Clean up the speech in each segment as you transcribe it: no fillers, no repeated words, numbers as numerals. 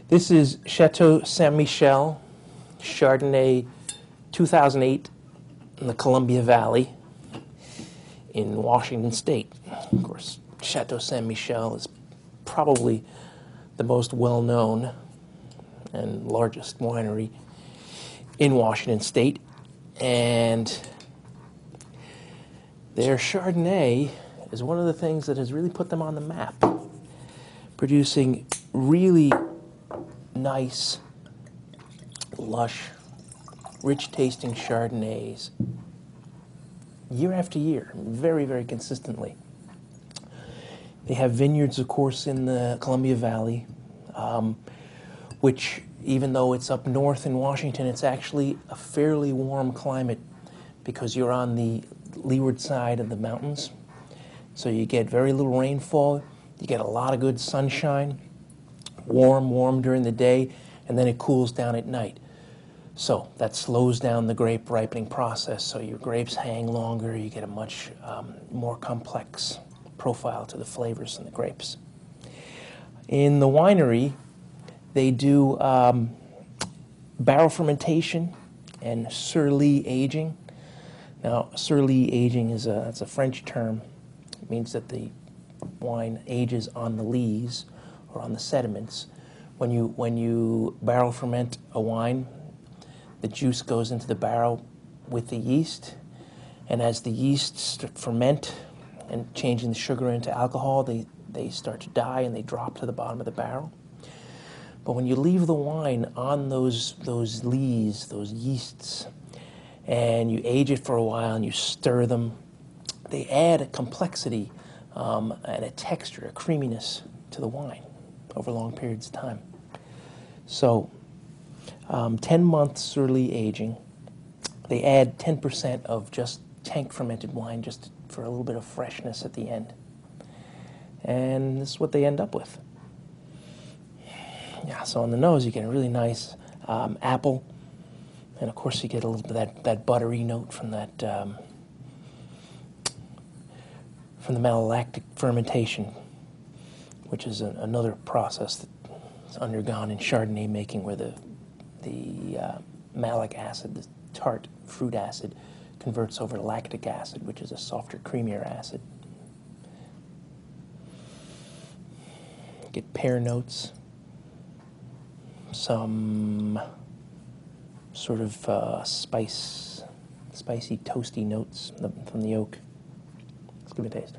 This is Chateau Saint-Michel, Chardonnay 2008 in the Columbia Valley in Washington State. Of course, Chateau Saint-Michel is probably the most well-known and largest winery in Washington State. And their Chardonnay is one of the things that has really put them on the map, producing really nice, lush, rich-tasting Chardonnays year after year, very, very consistently. They have vineyards, of course, in the Columbia Valley, which, even though it's up north in Washington, it's actually a fairly warm climate because you're on the leeward side of the mountains. So you get very little rainfall, you get a lot of good sunshine, warm during the day, and then it cools down at night. So that slows down the grape ripening process, so your grapes hang longer, you get a much more complex profile to the flavors in the grapes. In the winery, they do barrel fermentation and sur-lie aging. Now, sur-lie aging is it's a French term. It means that the wine ages on the lees, or on the sediments. When you barrel ferment a wine, the juice goes into the barrel with the yeast, and as the yeasts ferment and changing the sugar into alcohol, they start to die and they drop to the bottom of the barrel. But when you leave the wine on those lees, those yeasts, and you age it for a while and you stir them, they add a complexity and a texture, a creaminess to the wine over long periods of time. So 10 months early aging, they add 10% of just tank fermented wine just for a little bit of freshness at the end. And this is what they end up with. Yeah, so on the nose you get a really nice apple, and of course you get a little bit of that buttery note from that from the malolactic fermentation, which is another process that's undergone in Chardonnay making, where the malic acid, the tart fruit acid, converts over to lactic acid, which is a softer, creamier acid. Get pear notes, some sort of spicy, toasty notes from the oak. Let's give it a taste.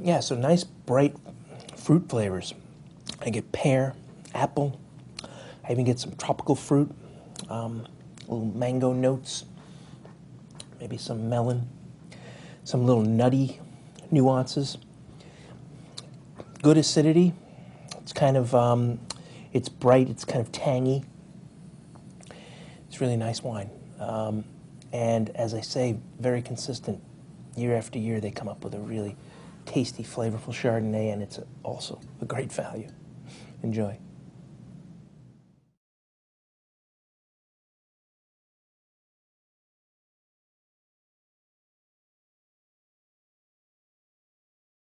Yeah, so nice, bright fruit flavors. I get pear, apple. I even get some tropical fruit, little mango notes, maybe some melon, some little nutty nuances. Good acidity. It's kind of, it's bright, it's kind of tangy. It's really nice wine. And as I say, very consistent. Year after year, they come up with a really tasty, flavorful Chardonnay, and it's also a great value. Enjoy.